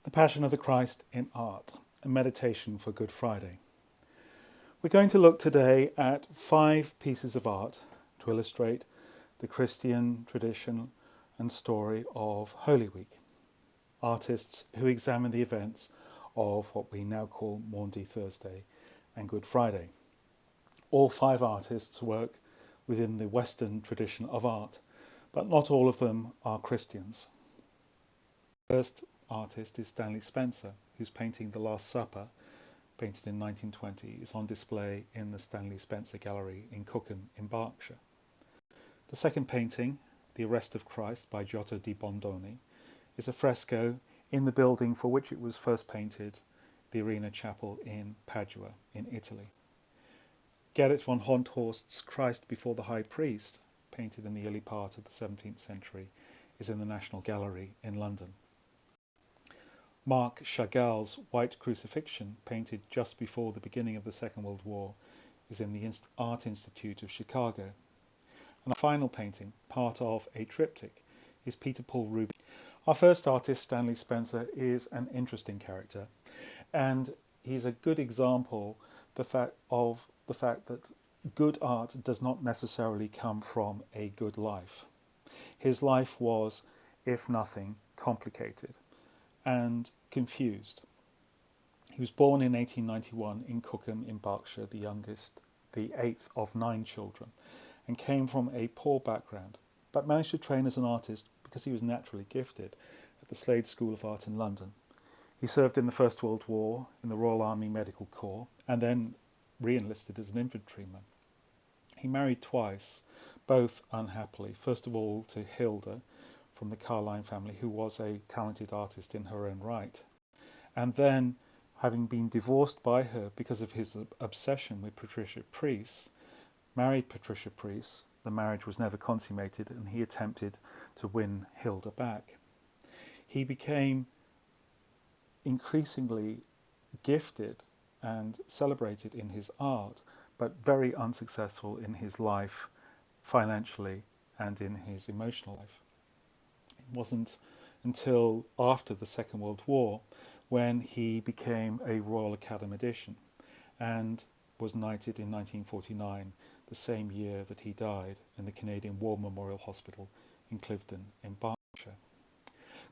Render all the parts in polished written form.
The Passion of the Christ in Art, a meditation for Good Friday. We're going to look today at 5 pieces of art to illustrate the Christian tradition and story of Holy Week. Artists who examine the events of what we now call Maundy Thursday and Good Friday. All 5 artists work within the Western tradition of art, but not all of them are Christians. First artist is Stanley Spencer, whose painting The Last Supper, painted in 1920, is on display in the Stanley Spencer Gallery in Cookham in Berkshire. The second painting, The Arrest of Christ by Giotto di Bondone, is a fresco in the building for which it was first painted, the Arena Chapel in Padua in Italy. Gerrit van Honthorst's Christ Before the High Priest, painted in the early part of the 17th century, is in the National Gallery in London. Marc Chagall's White Crucifixion, painted just before the beginning of the Second World War, is in the Art Institute of Chicago. And our final painting, part of a triptych, is Peter Paul Rubens. Our first artist, Stanley Spencer, is an interesting character, and he's a good example of the fact that good art does not necessarily come from a good life. His life was, if nothing, complicated and confused. He was born in 1891 in Cookham in Berkshire, the youngest, the 8th of 9 children, and came from a poor background, but managed to train as an artist because he was naturally gifted at the Slade School of Art in London. He served in the First World War in the Royal Army Medical Corps and then re-enlisted as an infantryman. He married twice, both unhappily, first of all to Hilda, from the Carline family, who was a talented artist in her own right. And then, having been divorced by her because of his obsession with Patricia Preece, married Patricia Preece. The marriage was never consummated, and he attempted to win Hilda back. He became increasingly gifted and celebrated in his art, but very unsuccessful in his life, financially, and in his emotional life. It wasn't until after the Second World War when he became a Royal Academician and was knighted in 1949, the same year that he died in the Canadian War Memorial Hospital in Cliveden in Berkshire.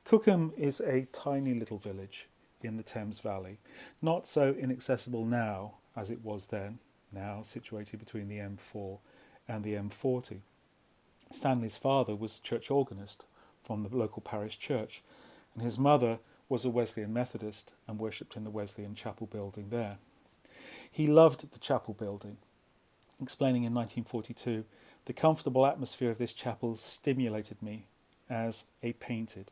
Cookham is a tiny little village in the Thames Valley, not so inaccessible now as it was then, now situated between the M4 and the M40. Stanley's father was church organist from the local parish church, and his mother was a Wesleyan Methodist and worshipped in the Wesleyan chapel building there. He loved the chapel building, explaining in 1942, "The comfortable atmosphere of this chapel stimulated me as a painter.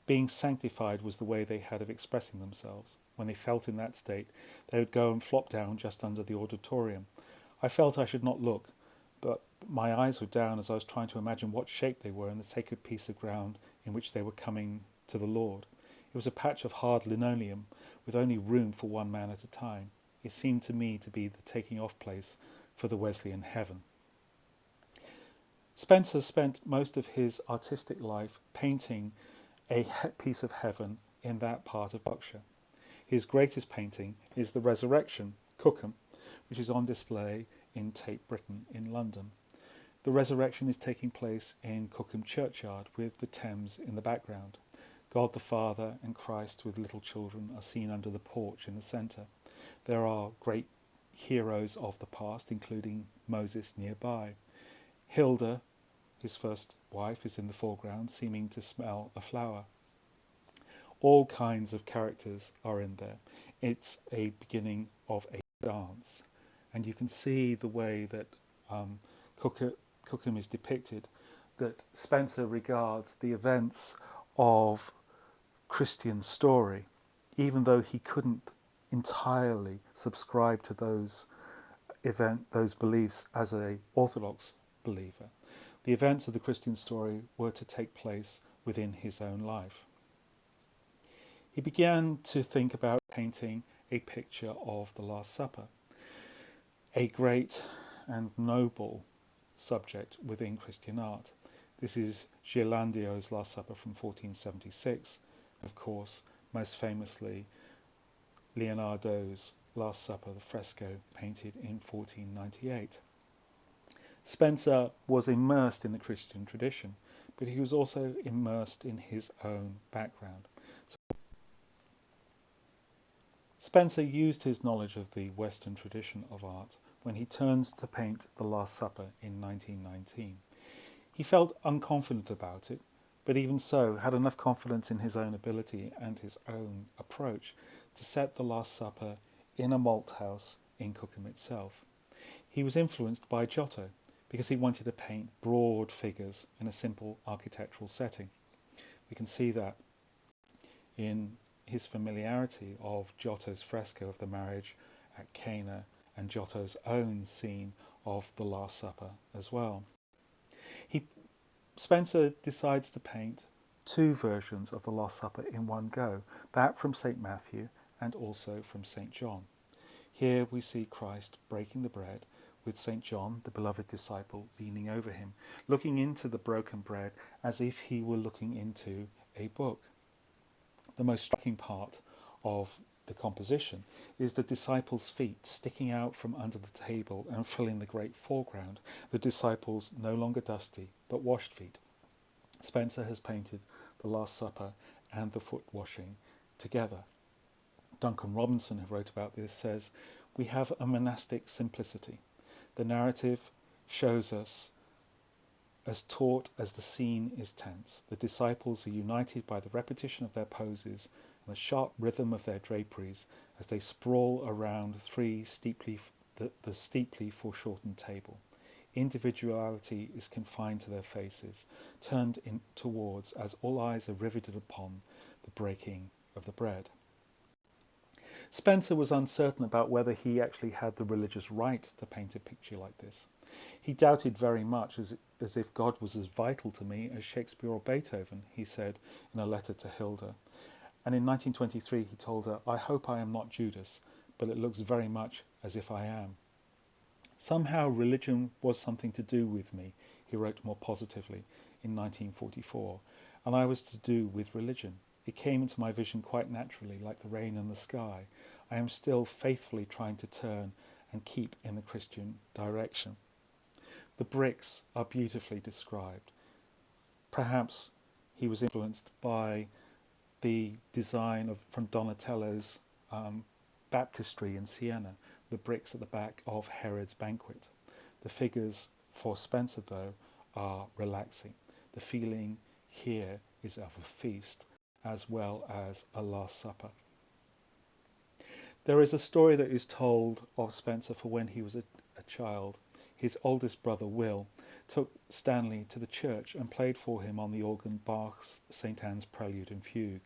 Being sanctified was the way they had of expressing themselves. When they felt in that state, they would go and flop down just under the auditorium. I felt I should not look, but my eyes were down as I was trying to imagine what shape they were in the sacred piece of ground in which they were coming to the Lord. It was a patch of hard linoleum with only room for one man at a time. It seemed to me to be the taking off place for the Wesleyan heaven." Spencer spent most of his artistic life painting a piece of heaven in that part of Berkshire. His greatest painting is The Resurrection, Cookham, which is on display in Tate Britain in London. The Resurrection is taking place in Cookham Churchyard with the Thames in the background. God the Father and Christ with little children are seen under the porch in the centre. There are great heroes of the past, including Moses nearby. Hilda, his first wife, is in the foreground, seeming to smell a flower. All kinds of characters are in there. It's a beginning of a dance. And you can see the way that Cookham is depicted, that Spencer regards the events of Christian story, even though he couldn't entirely subscribe to those beliefs as an Orthodox believer. The events of the Christian story were to take place within his own life. He began to think about painting a picture of the Last Supper, a great and noble subject within Christian art. This is Ghirlandio's Last Supper from 1476, Of course, most famously, Leonardo's Last Supper, the fresco, painted in 1498. Spencer was immersed in the Christian tradition, but he was also immersed in his own background. Spencer used his knowledge of the Western tradition of art when he turned to paint The Last Supper in 1919. He felt unconfident about it, but even so had enough confidence in his own ability and his own approach to set The Last Supper in a malt house in Cookham itself. He was influenced by Giotto because he wanted to paint broad figures in a simple architectural setting. We can see that in his familiarity of Giotto's fresco of the marriage at Cana and Giotto's own scene of the Last Supper as well. Spencer decides to paint two versions of the Last Supper in one go, that from St. Matthew and also from St. John. Here we see Christ breaking the bread with St. John, the beloved disciple, leaning over him, looking into the broken bread as if he were looking into a book. The most striking part of the composition is the disciples' feet sticking out from under the table and filling the great foreground, the disciples no longer dusty but washed feet. Spencer has painted the Last Supper and the foot washing together. Duncan Robinson, who wrote about this, says, "We have a monastic simplicity. The narrative shows us as taut as the scene is tense. The disciples are united by the repetition of their poses and the sharp rhythm of their draperies as they sprawl around the steeply foreshortened table. Individuality is confined to their faces, turned in towards as all eyes are riveted upon the breaking of the bread." Spencer was uncertain about whether he actually had the religious right to paint a picture like this. He doubted very much, as if God was as vital to me as Shakespeare or Beethoven, he said in a letter to Hilda. And in 1923 he told her, "I hope I am not Judas, but it looks very much as if I am." Somehow religion was something to do with me, he wrote more positively in 1944, and I was to do with religion. It came into my vision quite naturally, like the rain in the sky. I am still faithfully trying to turn and keep in the Christian direction. The bricks are beautifully described. Perhaps he was influenced by the design from Donatello's baptistry in Siena, the bricks at the back of Herod's banquet. The figures for Spencer, though, are relaxing. The feeling here is of a feast as well as a Last Supper. There is a story that is told of Spencer for when he was a child. His oldest brother, Will, took Stanley to the church and played for him on the organ Bach's St. Anne's Prelude and Fugue.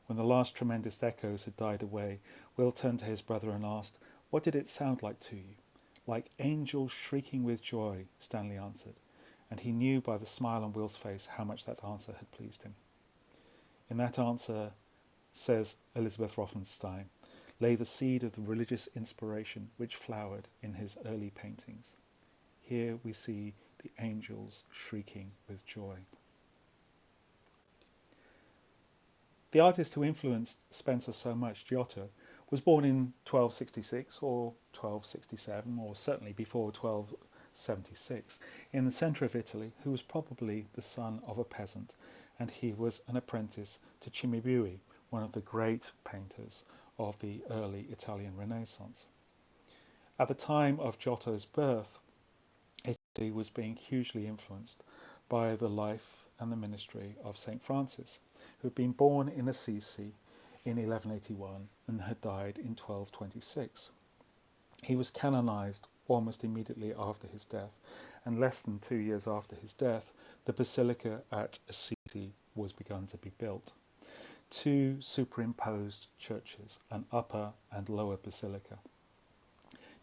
When the last tremendous echoes had died away, Will turned to his brother and asked, "What did it sound like to you?" "Like angels shrieking with joy," Stanley answered, and he knew by the smile on Will's face how much that answer had pleased him. In that answer, says Elizabeth Rothenstein, lay the seed of the religious inspiration which flowered in his early paintings. Here we see the angels shrieking with joy. The artist who influenced Spencer so much, Giotto, was born in 1266 or 1267, or certainly before 1276, in the centre of Italy, who was probably the son of a peasant, and he was an apprentice to Cimabue, one of the great painters of the early Italian Renaissance. At the time of Giotto's birth, Italy was being hugely influenced by the life and the ministry of St. Francis, who had been born in Assisi in 1181 and had died in 1226. He was canonised almost immediately after his death, and less than 2 years after his death, the basilica at Assisi was begun to be built. 2 superimposed churches, an upper and lower basilica.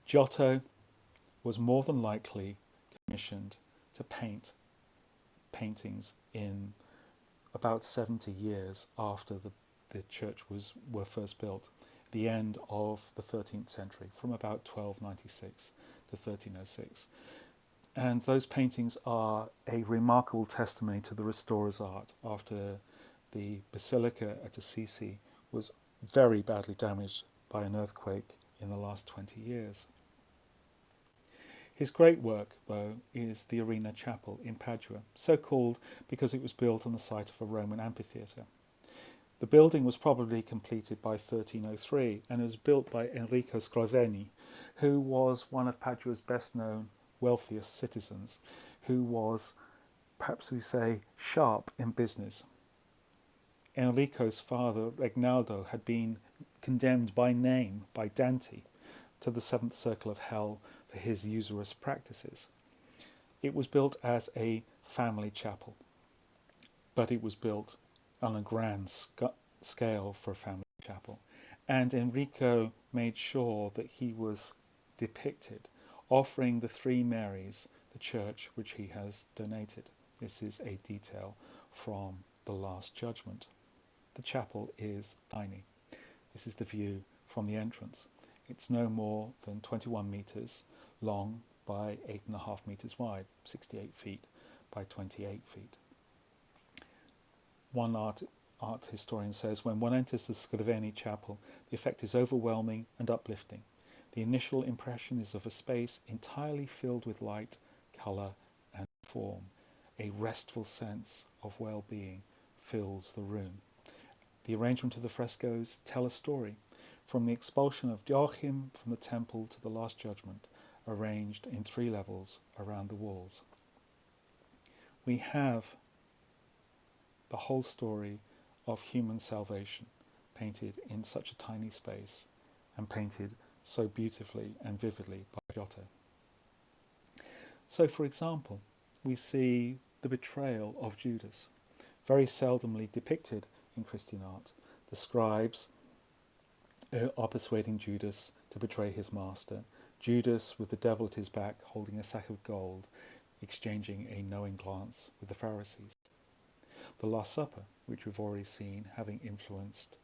Giotto was more than likely commissioned to paint paintings in about 70 years after the church were first built, the end of the 13th century, from about 1296 to 1306. And those paintings are a remarkable testimony to the restorer's art after the basilica at Assisi was very badly damaged by an earthquake in the last 20 years. His great work, though, is the Arena Chapel in Padua, so called because it was built on the site of a Roman amphitheatre. The building was probably completed by 1303 and was built by Enrico Scrovegni, who was one of Padua's best-known, wealthiest citizens, who was, perhaps we say, sharp in business. Enrico's father, Regnaldo, had been condemned by name by Dante to the seventh circle of hell for his usurious practices. It was built as a family chapel, but it was built on a grand scale for a family chapel, and Enrico made sure that he was depicted offering the three Marys the church which he has donated. This is a detail from the Last Judgment. The chapel is tiny. This is the view from the entrance. It's no more than 21 metres long by 8.5 metres wide, 68 feet by 28 feet. One art historian says, when one enters the Scrovegni chapel, the effect is overwhelming and uplifting. The initial impression is of a space entirely filled with light, colour and form. A restful sense of well-being fills the room. The arrangement of the frescoes tell a story, from the expulsion of Joachim from the temple to the Last Judgment, arranged in 3 levels around the walls. We have the whole story of human salvation painted in such a tiny space and painted so beautifully and vividly by Giotto. So, for example, we see the betrayal of Judas, very seldomly depicted in Christian art. The scribes are persuading Judas to betray his master. Judas, with the devil at his back, holding a sack of gold, exchanging a knowing glance with the Pharisees. The Last Supper, which we've already seen, having influenced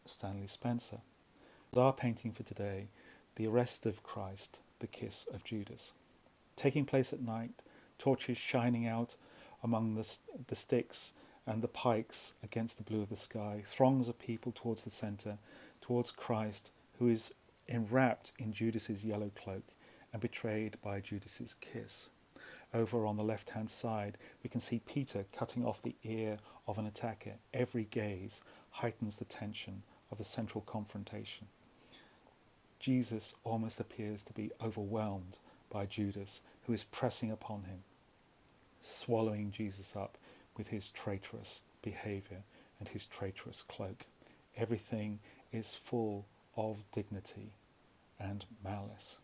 Stanley Spencer. But our painting for today, the arrest of Christ, the kiss of Judas. Taking place at night, torches shining out among the sticks and the pikes against the blue of the sky, throngs of people towards the centre, towards Christ, who is enwrapped in Judas's yellow cloak and betrayed by Judas's kiss. Over on the left-hand side, we can see Peter cutting off the ear of an attacker. Every gaze heightens the tension of the central confrontation. Jesus almost appears to be overwhelmed by Judas, who is pressing upon him, swallowing Jesus up with his traitorous behaviour and his traitorous cloak. Everything is full of dignity and malice.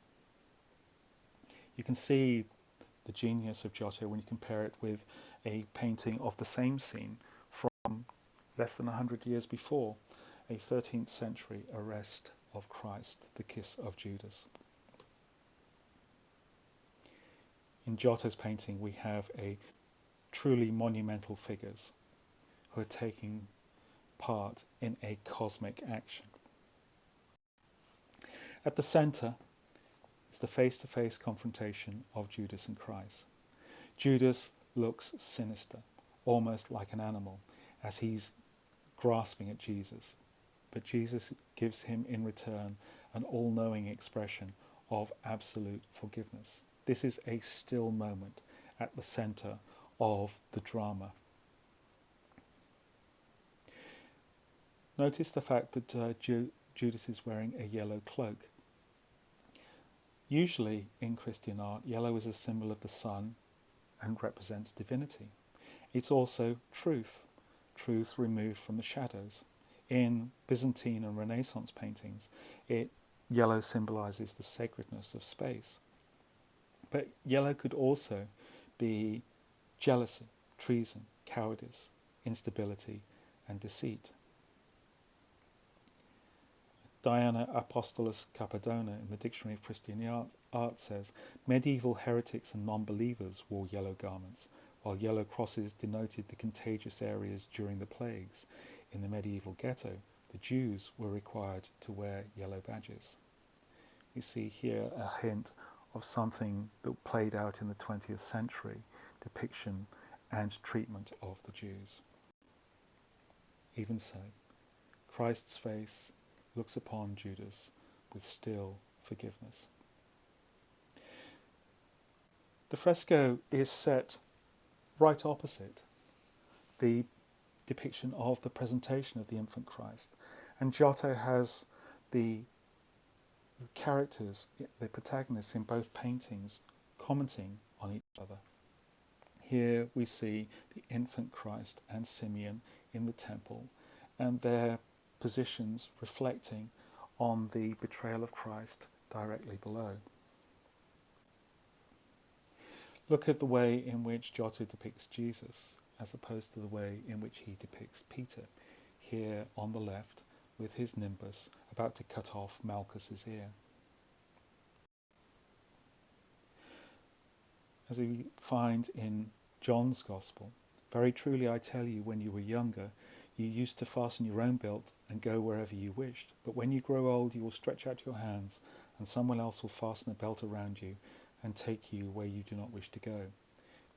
You can see the genius of Giotto when you compare it with a painting of the same scene from less than 100 years before, a 13th century arrest of Christ, the kiss of Judas. In Giotto's painting we have a truly monumental figures who are taking part in a cosmic action. At the centre is the face-to-face confrontation of Judas and Christ. Judas looks sinister, almost like an animal, as he's grasping at Jesus. But Jesus gives him in return an all-knowing expression of absolute forgiveness. This is a still moment at the centre of the drama. Notice the fact that Judas is wearing a yellow cloak. Usually in Christian art, yellow is a symbol of the sun and represents divinity. It's also truth, truth removed from the shadows. In Byzantine and Renaissance paintings, yellow symbolises the sacredness of space. But yellow could also be jealousy, treason, cowardice, instability and deceit. Diana Apostolus Cappadona in the Dictionary of Christian Art says, medieval heretics and non-believers wore yellow garments, while yellow crosses denoted the contagious areas during the plagues. In the medieval ghetto, the Jews were required to wear yellow badges. We see here a hint of something that played out in the 20th century, depiction and treatment of the Jews. Even so, Christ's face looks upon Judas with still forgiveness. The fresco is set right opposite the depiction of the presentation of the infant Christ, and Giotto has the characters, the protagonists in both paintings, commenting on each other. Here we see the infant Christ and Simeon in the temple, and their positions reflecting on the betrayal of Christ directly below. Look at the way in which Giotto depicts Jesus, as opposed to the way in which he depicts Peter, here on the left, with his nimbus about to cut off Malchus's ear. As we find in John's Gospel, very truly I tell you, when you were younger, you used to fasten your own belt and go wherever you wished. But when you grow old, you will stretch out your hands, and someone else will fasten a belt around you and take you where you do not wish to go.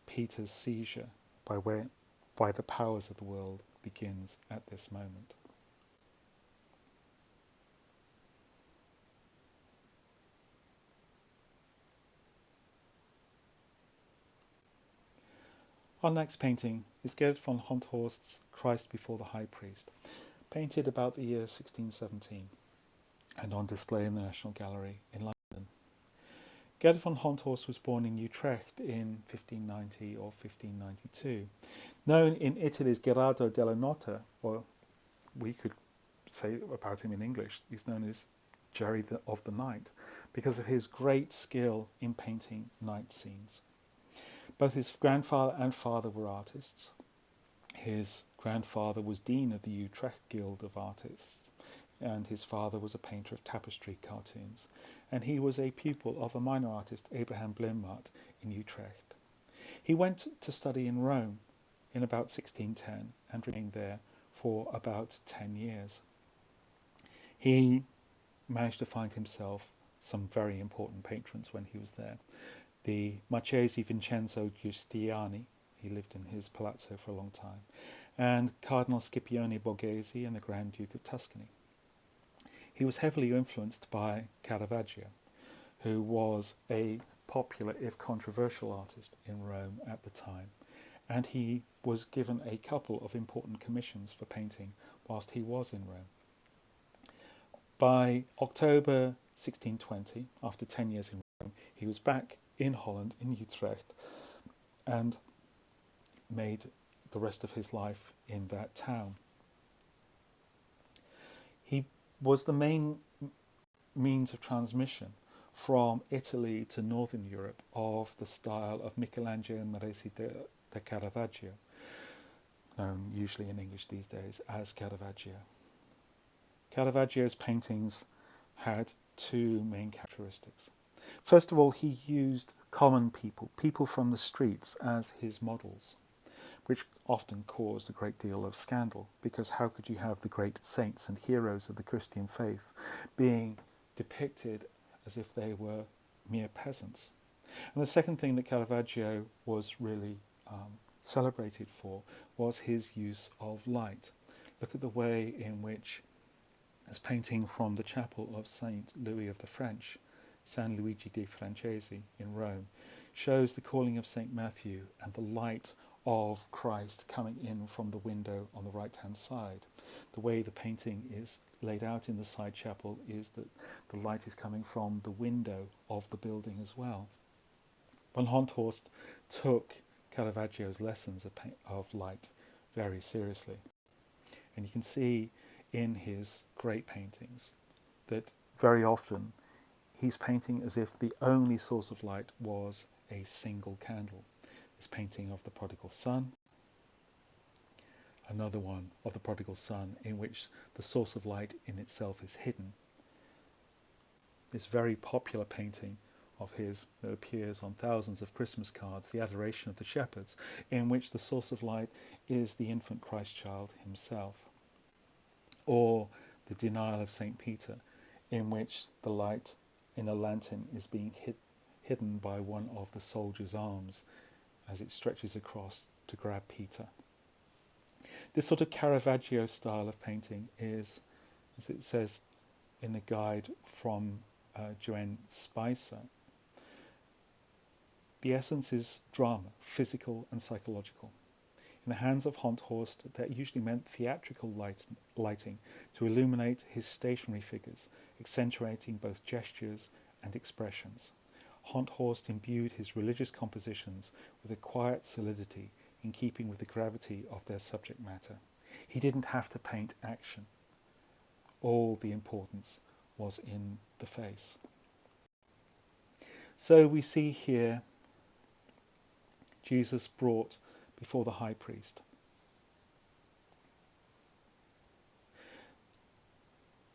Peter's seizure by the powers of the world begins at this moment. Our next painting is Gerrit van Honthorst's Christ Before the High Priest, painted about the year 1617 and on display in the National Gallery in London. Gerrit van Honthorst was born in Utrecht in 1590 or 1592. Known in Italy as Gerardo della Notte, or we could say about him in English, he's known as Jerry of the Night, because of his great skill in painting night scenes. Both his grandfather and father were artists. His grandfather was dean of the Utrecht Guild of Artists, and his father was a painter of tapestry cartoons, and he was a pupil of a minor artist, Abraham Blimart, in Utrecht. He went to study in Rome in about 1610 and remained there for about 10 years. He managed to find himself some very important patrons when he was there. The Marchese Vincenzo Giustiani, he lived in his palazzo for a long time, and Cardinal Scipione Borghese and the Grand Duke of Tuscany. He was heavily influenced by Caravaggio, who was a popular, if controversial, artist in Rome at the time, and he was given a couple of important commissions for painting whilst he was in Rome. By October 1620, after 10 years in Rome, he was back in Holland, in Utrecht, and made the rest of his life in that town. He was the main means of transmission from Italy to Northern Europe of the style of Michelangelo Merisi da Caravaggio, known usually in English these days as Caravaggio. Caravaggio's paintings had two main characteristics. First of all, he used common people, people from the streets, as his models, which often caused a great deal of scandal, because how could you have the great saints and heroes of the Christian faith being depicted as if they were mere peasants? And the second thing that Caravaggio was really celebrated for was his use of light. Look at the way in which this painting from the chapel of Saint Louis of the French, San Luigi de Francesi in Rome, shows the calling of Saint Matthew and the light of Christ coming in from the window on the right-hand side. The way the painting is laid out in the side chapel is that the light is coming from the window of the building as well. Van Honthorst took Caravaggio's lessons of light very seriously. And you can see in his great paintings that very often he's painting as if the only source of light was a single candle. This painting of the prodigal son, another one of the prodigal son in which the source of light in itself is hidden. This very popular painting of his that appears on thousands of Christmas cards, The Adoration of the Shepherds, in which the source of light is the infant Christ child himself. Or the Denial of St. Peter, in which the light in a lantern is being hidden by one of the soldier's arms as it stretches across to grab Peter. This sort of Caravaggio style of painting is, as it says in the guide from Joanne Spicer, the essence is drama, physical and psychological. In the hands of Honthorst, that usually meant theatrical lighting to illuminate his stationary figures, accentuating both gestures and expressions. Honthorst imbued his religious compositions with a quiet solidity in keeping with the gravity of their subject matter. He didn't have to paint action. All the importance was in the face. So we see here Jesus brought before the high priest.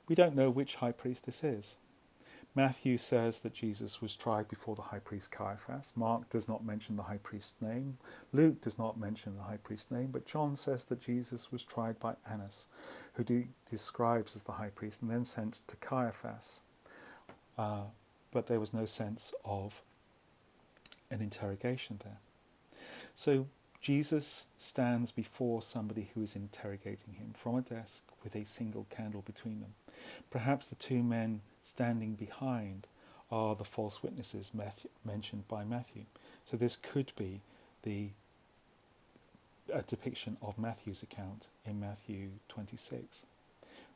We don't know which high priest this is. Matthew says that Jesus was tried before the high priest Caiaphas. Marc does not mention the high priest's name. Luke does not mention the high priest's name, but John says that Jesus was tried by Annas, who describes as the high priest, and then sent to Caiaphas. But there was no sense of an interrogation there. So Jesus stands before somebody who is interrogating him from a desk with a single candle between them. Perhaps the two men standing behind are the false witnesses mentioned by Matthew. So this could be a depiction of Matthew's account in Matthew 26.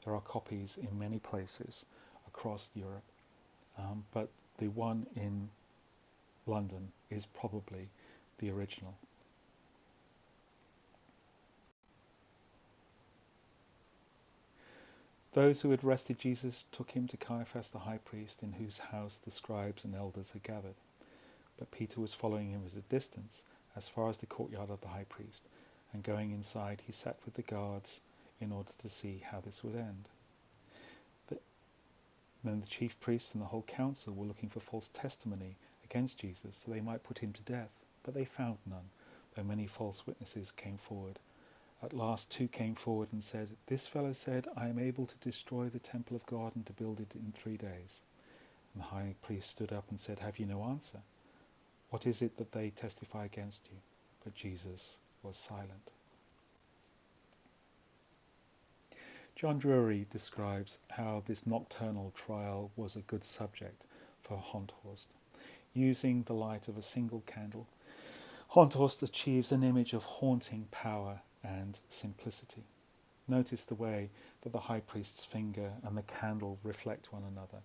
There are copies in many places across Europe, but the one in London is probably the original. Those who had arrested Jesus took him to Caiaphas the high priest, in whose house the scribes and elders had gathered. But Peter was following him at a distance, as far as the courtyard of the high priest, and going inside he sat with the guards in order to see how this would end. Then the chief priests and the whole council were looking for false testimony against Jesus, so they might put him to death, but they found none, though many false witnesses came forward. At last 2 came forward and said, "This fellow said, I am able to destroy the temple of God and to build it in 3 days. And the high priest stood up and said, Have you no answer? What is it that they testify against you? But Jesus was silent." John Drury describes how this nocturnal trial was a good subject for Honthorst. Using the light of a single candle, Honthorst achieves an image of haunting power and simplicity. Notice the way that the high priest's finger and the candle reflect one another.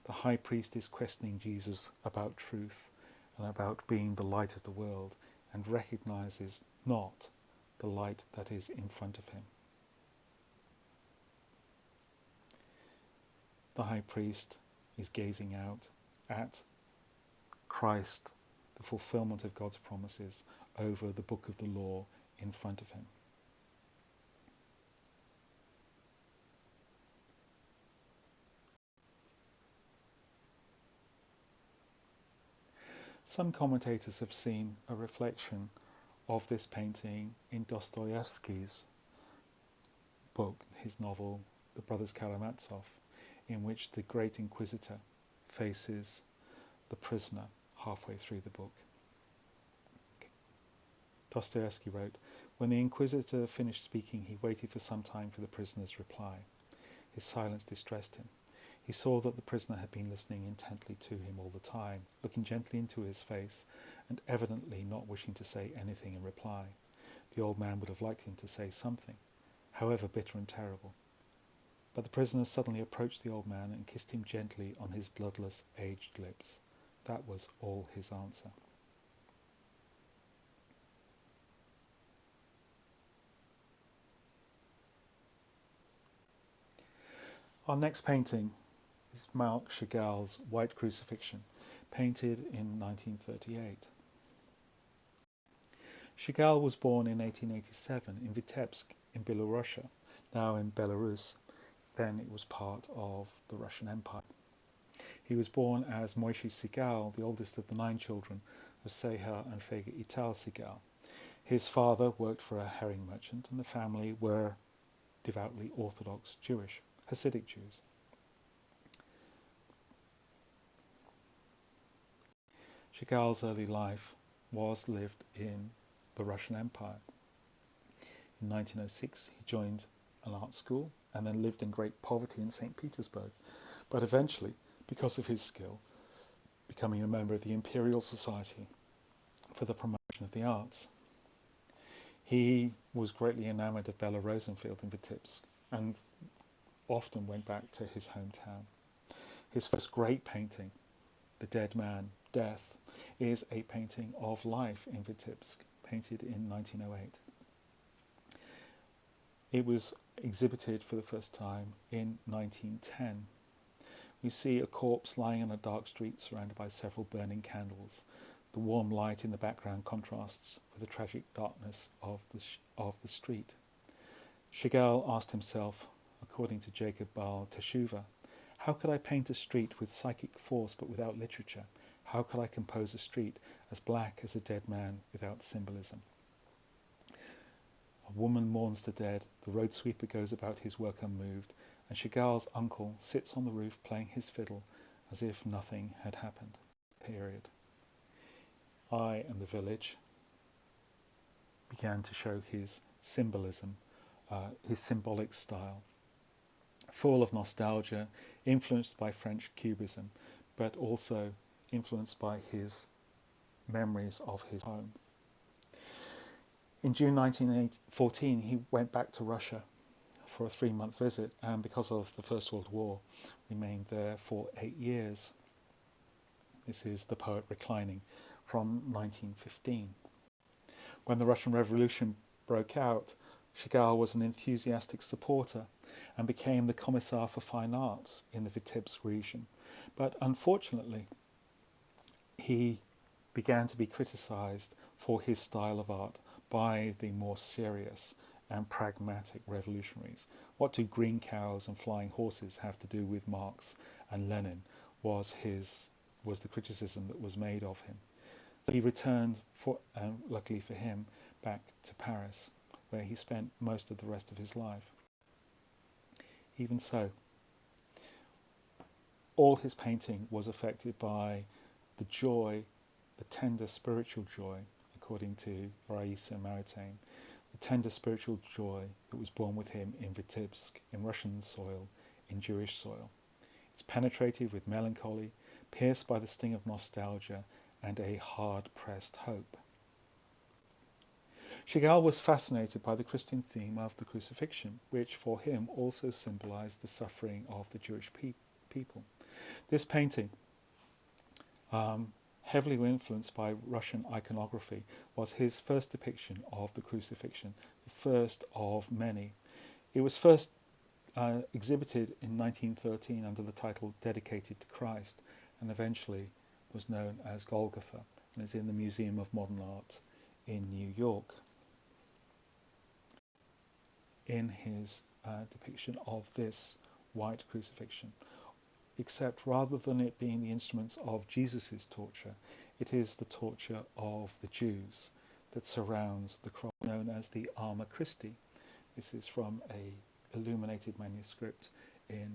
The high priest is questioning Jesus about truth and about being the light of the world, and recognizes not the light that is in front of him. The high priest is gazing out at Christ, the fulfillment of God's promises, over the book of the law in front of him. Some commentators have seen a reflection of this painting in Dostoevsky's book, his novel, The Brothers Karamazov, in which the great inquisitor faces the prisoner halfway through the book. Dostoevsky wrote, "When the inquisitor finished speaking, he waited for some time for the prisoner's reply. His silence distressed him. He saw that the prisoner had been listening intently to him all the time, looking gently into his face, and evidently not wishing to say anything in reply. The old man would have liked him to say something, however bitter and terrible. But the prisoner suddenly approached the old man and kissed him gently on his bloodless, aged lips. That was all his answer." Our next painting is Marc Chagall's White Crucifixion, painted in 1938. Chagall was born in 1887 in Vitebsk in Belarusia, now in Belarus. Then it was part of the Russian Empire. He was born as Moishe Sigal, the oldest of the 9 children of Seher and Fega Ital Sigal. His father worked for a herring merchant, and the family were devoutly Orthodox Jewish, Hasidic Jews. Chagall's early life was lived in the Russian Empire. In 1906 he joined an art school and then lived in great poverty in St. Petersburg, but eventually, because of his skill, becoming a member of the Imperial Society for the Promotion of the Arts. He was greatly enamoured of Bela Rosenfield in Vitebsk and often went back to his hometown. His first great painting, The Dead Man, Death, is a painting of life in Vitebsk, painted in 1908. It was exhibited for the first time in 1910. We see a corpse lying on a dark street surrounded by several burning candles. The warm light in the background contrasts with the tragic darkness of the street. Chagall asked himself, according to Jacob Baal Teshuvah, how could I paint a street with psychic force but without literature? How could I compose a street as black as a dead man without symbolism? A woman mourns the dead, the road sweeper goes about his work unmoved, and Chagall's uncle sits on the roof playing his fiddle as if nothing had happened. Period. I and the Village began to show his symbolism, his symbolic style, full of nostalgia, influenced by French Cubism, but also influenced by his memories of his home. In June 1914, he went back to Russia for a 3-month visit, and because of the First World War, remained there for 8 years. This is The Poet Reclining from 1915. When the Russian Revolution broke out, Chagall was an enthusiastic supporter and became the Commissar for Fine Arts in the Vitebsk region. But unfortunately, he began to be criticised for his style of art by the more serious and pragmatic revolutionaries. What do green cows and flying horses have to do with Marx and Lenin was the criticism that was made of him. So he returned, luckily for him, back to Paris, where he spent most of the rest of his life. Even so, all his painting was affected by the joy, the tender spiritual joy, according to Raïssa Maritain, the tender spiritual joy that was born with him in Vitebsk, in Russian soil, in Jewish soil. It's penetrated with melancholy, pierced by the sting of nostalgia and a hard-pressed hope. Chagall was fascinated by the Christian theme of the crucifixion, which for him also symbolized the suffering of the Jewish people. This painting, heavily influenced by Russian iconography, was his first depiction of the crucifixion, the first of many. It was first exhibited in 1913 under the title Dedicated to Christ, and eventually was known as Golgotha, and is in the Museum of Modern Art in New York. In his depiction of this white crucifixion, except rather than it being the instruments of Jesus' torture, it is the torture of the Jews that surrounds the cross, known as the Arma Christi. This is from a illuminated manuscript in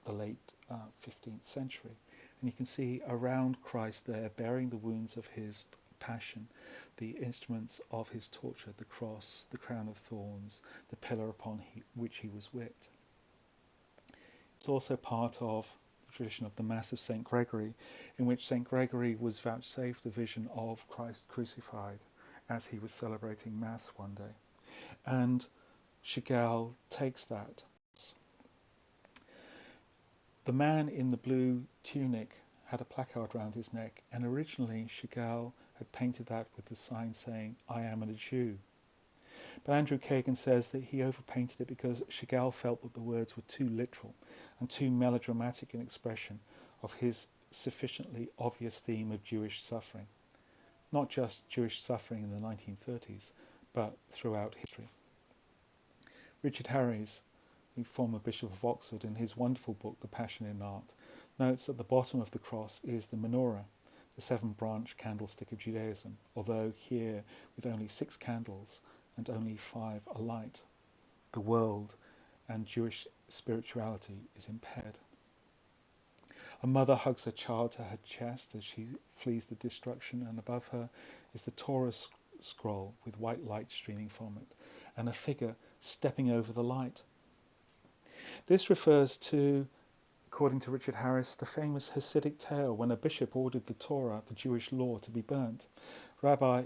the late 15th century. And you can see around Christ there, bearing the wounds of his passion, the instruments of his torture, the cross, the crown of thorns, the pillar upon which he was whipped. It's also part of the tradition of the Mass of St. Gregory, in which St. Gregory was vouchsafed a vision of Christ crucified as he was celebrating Mass one day. And Chagall takes that. The man in the blue tunic had a placard round his neck, and originally Chagall had painted that with the sign saying, "I am a Jew." But Andrew Kagan says that he overpainted it because Chagall felt that the words were too literal and too melodramatic in expression of his sufficiently obvious theme of Jewish suffering. Not just Jewish suffering in the 1930s, but throughout history. Richard Harries, the former Bishop of Oxford, in his wonderful book, The Passion in Art, notes at the bottom of the cross is the menorah, the 7-branch candlestick of Judaism, although here with only 6 candles and only 5 alight. The world and Jewish spirituality is impaired. A mother hugs her child to her chest as she flees the destruction, and above her is the Torah scroll with white light streaming from it. and a figure stepping over the light. This refers to, according to Richard Harris, the famous Hasidic tale when a bishop ordered the Torah, the Jewish law, to be burnt. Rabbi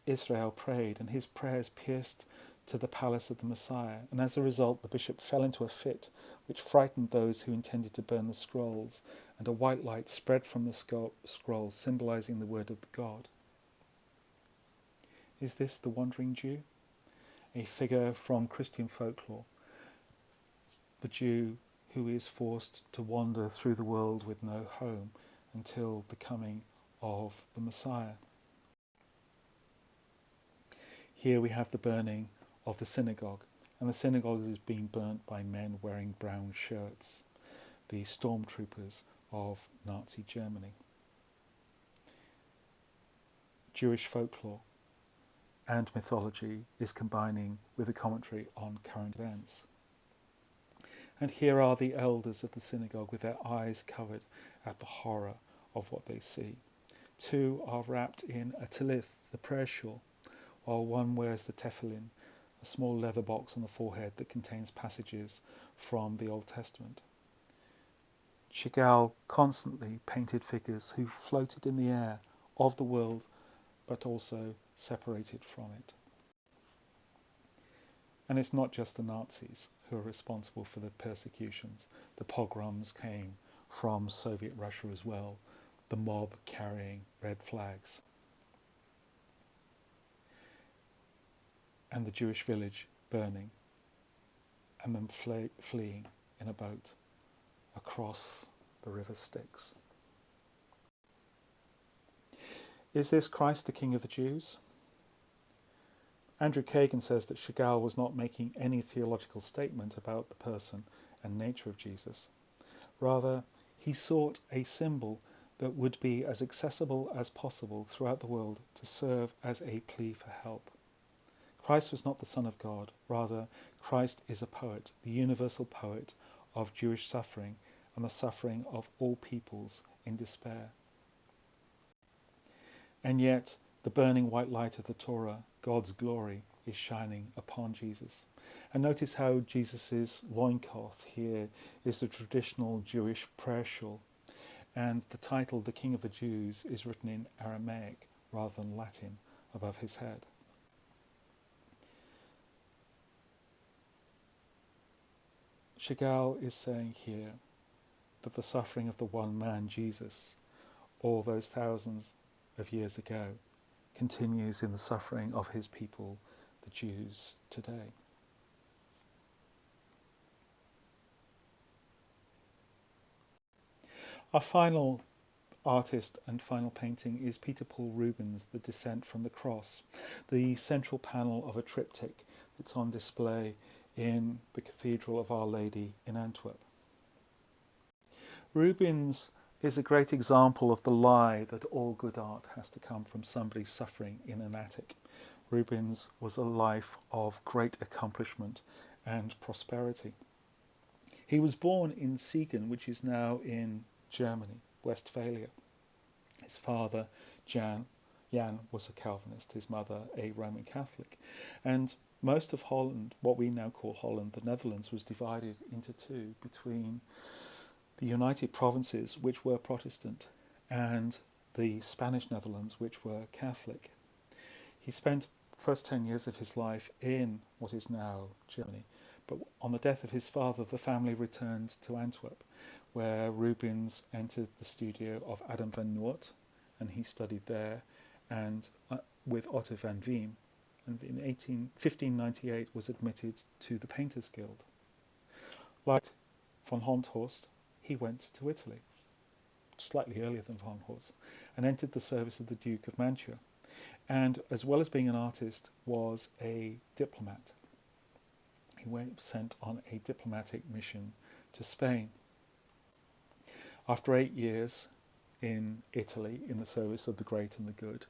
Israel prayed, and his prayers pierced to the palace of the Messiah, and as a result the bishop fell into a fit which frightened those who intended to burn the scrolls, and a white light spread from the scrolls, symbolizing the word of God. Is this the wandering Jew? A figure from Christian folklore, the Jew who is forced to wander through the world with no home until the coming of the Messiah. Here we have the burning of the synagogue, and the synagogue is being burnt by men wearing brown shirts, the stormtroopers of Nazi Germany. Jewish folklore and mythology is combining with a commentary on current events. And here are the elders of the synagogue with their eyes covered at the horror of what they see. Two are wrapped in a talith, the prayer shawl, while one wears the tefillin, a small leather box on the forehead that contains passages from the Old Testament. Chagall constantly painted figures who floated in the air of the world, but also separated from it. And it's not just the Nazis who are responsible for the persecutions. The pogroms came from Soviet Russia as well, the mob carrying red flags. And the Jewish village burning, and them fleeing in a boat across the river Styx. Is this Christ the King of the Jews? Andrew Kagan says that Chagall was not making any theological statement about the person and nature of Jesus. Rather, he sought a symbol that would be as accessible as possible throughout the world to serve as a plea for help. Christ was not the Son of God. Rather, Christ is a poet, the universal poet of Jewish suffering and the suffering of all peoples in despair. And yet, the burning white light of the Torah, God's glory, is shining upon Jesus. And notice how Jesus' loincloth here is the traditional Jewish prayer shawl, and the title, the King of the Jews, is written in Aramaic rather than Latin above his head. Chagall is saying here that the suffering of the one man, Jesus, all those thousands of years ago, continues in the suffering of his people, the Jews, today. Our final artist and final painting is Peter Paul Rubens' The Descent from the Cross, the central panel of a triptych that's on display in the Cathedral of Our Lady in Antwerp. Rubens is a great example of the lie that all good art has to come from somebody suffering in an attic. Rubens was a life of great accomplishment and prosperity. He was born in Siegen, which is now in Germany, Westphalia. His father, Jan, was a Calvinist, his mother a Roman Catholic. And most of Holland, what we now call Holland, the Netherlands, was divided into two between the United Provinces, which were Protestant, and the Spanish Netherlands, which were Catholic. He spent the first 10 years of his life in what is now Germany, but on the death of his father, the family returned to Antwerp, where Rubens entered the studio of Adam van Noort, and he studied there, and with Otto van Veen, and in 1598 was admitted to the Painters Guild. Like van Honthorst, he went to Italy, slightly earlier than van Honthorst, and entered the service of the Duke of Mantua, and as well as being an artist, was a diplomat. He went sent on a diplomatic mission to Spain. After 8 years in Italy, in the service of the great and the good,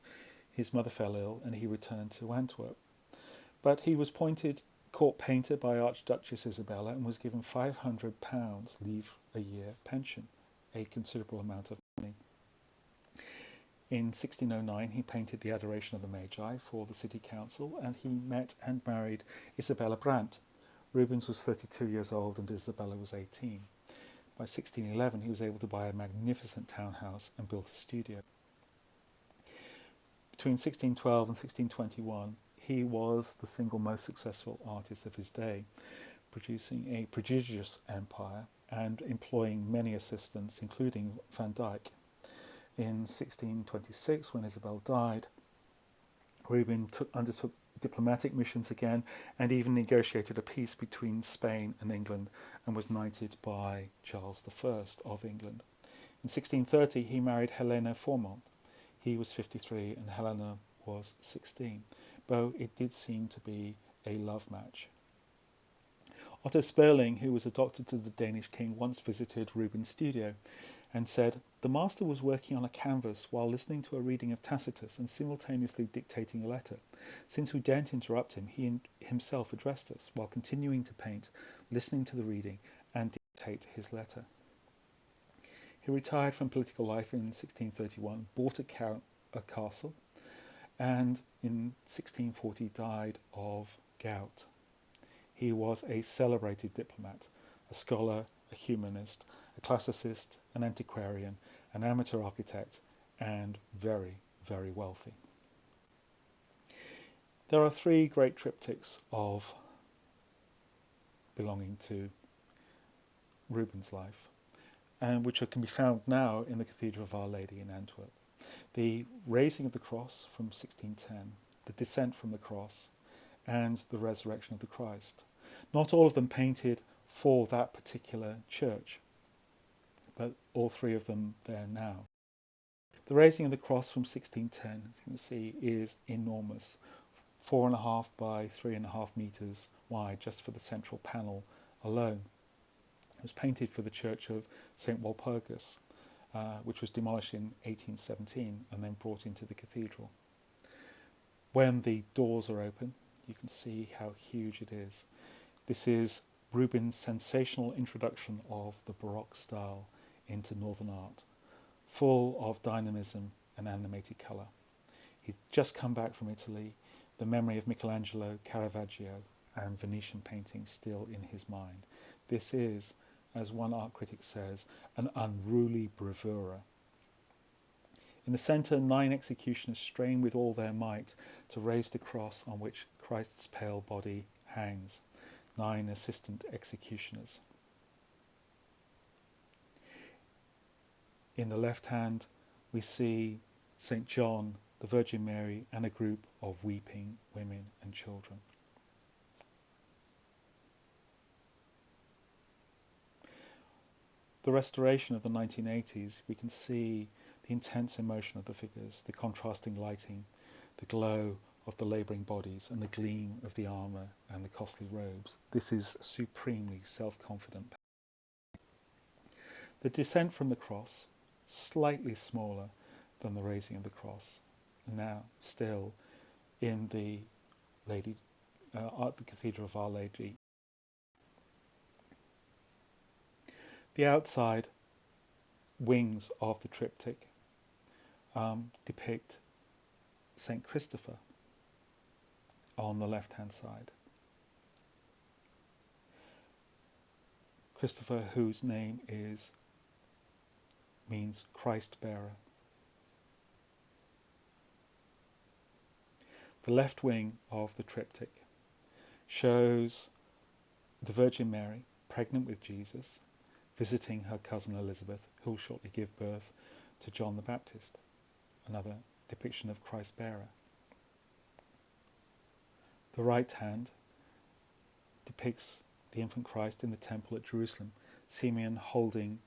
his mother fell ill and he returned to Antwerp. But he was appointed court painter by Archduchess Isabella and was given £500 livre a year pension, a considerable amount of money. In 1609 he painted the Adoration of the Magi for the City Council, and he met and married Isabella Brandt. Rubens was 32 years old and Isabella was 18. By 1611 he was able to buy a magnificent townhouse and built a studio. Between 1612 and 1621 he was the single most successful artist of his day, producing a prodigious empire and employing many assistants, including Van Dyck. In 1626, when Isabel died, Rubens undertook diplomatic missions again and even negotiated a peace between Spain and England and was knighted by Charles I of England. In 1630 he married Helena Formont. He was 53 and Helena was 16, though it did seem to be a love match. Otto Sperling, who was a doctor to the Danish king, once visited Rubens' studio and said, "The master was working on a canvas while listening to a reading of Tacitus and simultaneously dictating a letter. Since we daren't interrupt him, he himself addressed us while continuing to paint, listening to the reading and dictate his letter." He retired from political life in 1631, bought a castle, and in 1640 died of gout. He was a celebrated diplomat, a scholar, a humanist, a classicist, an antiquarian, an amateur architect, and very, very wealthy. There are three great triptychs belonging to Rubens' life, and which can be found now in the Cathedral of Our Lady in Antwerp. The Raising of the Cross from 1610, the Descent from the Cross, and the Resurrection of the Christ. Not all of them painted for that particular church, but all three of them there now. The Raising of the Cross from 1610, as you can see, is enormous, 4.5 by 3.5 metres wide, just for the central panel alone. It was painted for the church of St. Walpurgis, which was demolished in 1817 and then brought into the cathedral. When the doors are open, you can see how huge it is. This is Rubens' sensational introduction of the Baroque style into Northern art, full of dynamism and animated colour. He'd just come back from Italy, the memory of Michelangelo, Caravaggio and Venetian painting still in his mind. This is, as one art critic says, an unruly bravura. In the centre, 9 executioners strain with all their might to raise the cross on which Christ's pale body hangs. 9 assistant executioners. In the left hand, we see St. John, the Virgin Mary, and a group of weeping women and children. The restoration of the 1980s, we can see the intense emotion of the figures, the contrasting lighting, the glow of the labouring bodies, and the gleam of the armour and the costly robes. This is supremely self-confident. The Descent from the Cross, slightly smaller than the Raising of the Cross, now still in the Cathedral of Our Lady. The outside wings of the triptych depict St. Christopher on the left-hand side. Christopher, whose name means Christ-bearer. The left wing of the triptych shows the Virgin Mary, pregnant with Jesus, visiting her cousin Elizabeth, who will shortly give birth to John the Baptist, another depiction of Christ-bearer. The right hand depicts the infant Christ in the temple at Jerusalem, Simeon holding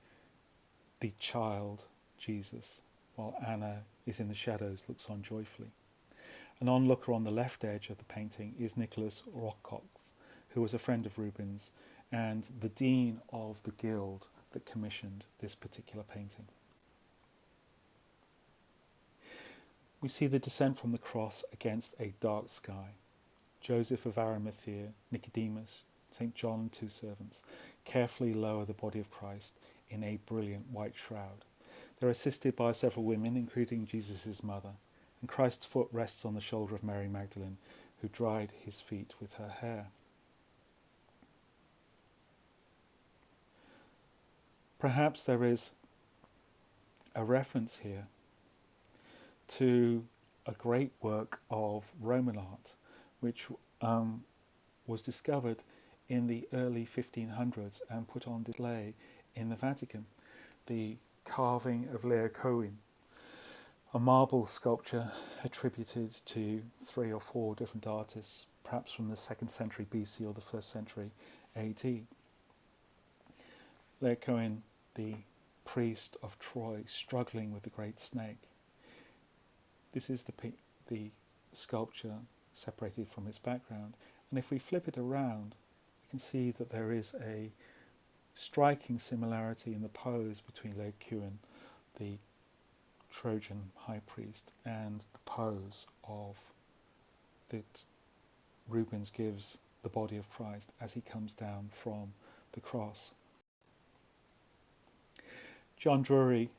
the child Jesus, while Anna is in the shadows, looks on joyfully. An onlooker on the left edge of the painting is Nicholas Rocox, who was a friend of Rubens and the dean of the guild that commissioned this particular painting. We see the Descent from the Cross against a dark sky. Joseph of Arimathea, Nicodemus, St. John and 2 servants carefully lower the body of Christ in a brilliant white shroud. They're assisted by several women, including Jesus' mother, and Christ's foot rests on the shoulder of Mary Magdalene, who dried his feet with her hair. Perhaps there is a reference here to a great work of Roman art, which was discovered in the early 1500s and put on display in the Vatican, the carving of Laocoön, a marble sculpture attributed to 3 or 4 different artists, perhaps from the 2nd century BC or the 1st century AD. Laocoön, the priest of Troy, struggling with the great snake. This is the sculpture separated from its background, and if we flip it around, you can see that there is a striking similarity in the pose between Laocoön, the Trojan high priest, and the pose that Rubens gives the body of Christ as he comes down from the cross. John Drury,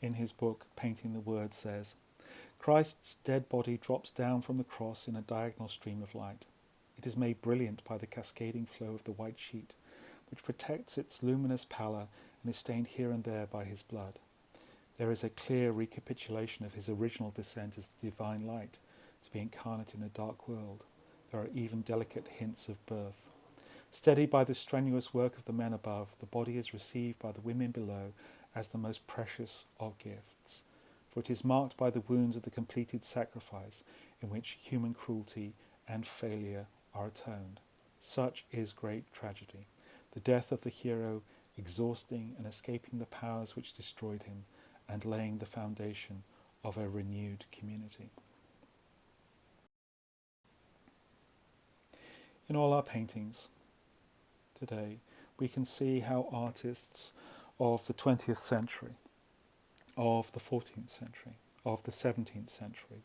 in his book Painting the Word, says, Christ's dead body drops down from the cross in a diagonal stream of light. It is made brilliant by the cascading flow of the white sheet, which protects its luminous pallor and is stained here and there by his blood. There is a clear recapitulation of his original descent as the divine light, to be incarnate in a dark world. There are even delicate hints of birth. Steadied by the strenuous work of the men above, the body is received by the women below as the most precious of gifts, for it is marked by the wounds of the completed sacrifice in which human cruelty and failure are atoned. Such is great tragedy, the death of the hero exhausting and escaping the powers which destroyed him, and laying the foundation of a renewed community. In all our paintings today, we can see how artists of the 20th century, of the 14th century, of the 17th century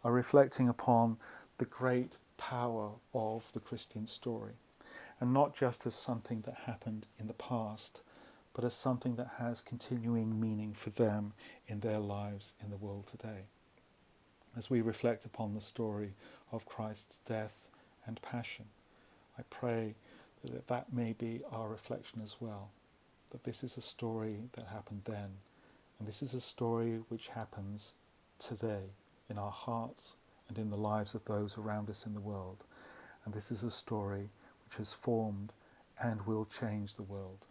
are reflecting upon the great power of the Christian story, and not just as something that happened in the past, but as something that has continuing meaning for them in their lives in the world today. As we reflect upon the story of Christ's death and passion, I pray that that may be our reflection as well, that this is a story that happened then, and this is a story which happens today in our hearts and in the lives of those around us in the world, and this is a story which has formed and will change the world.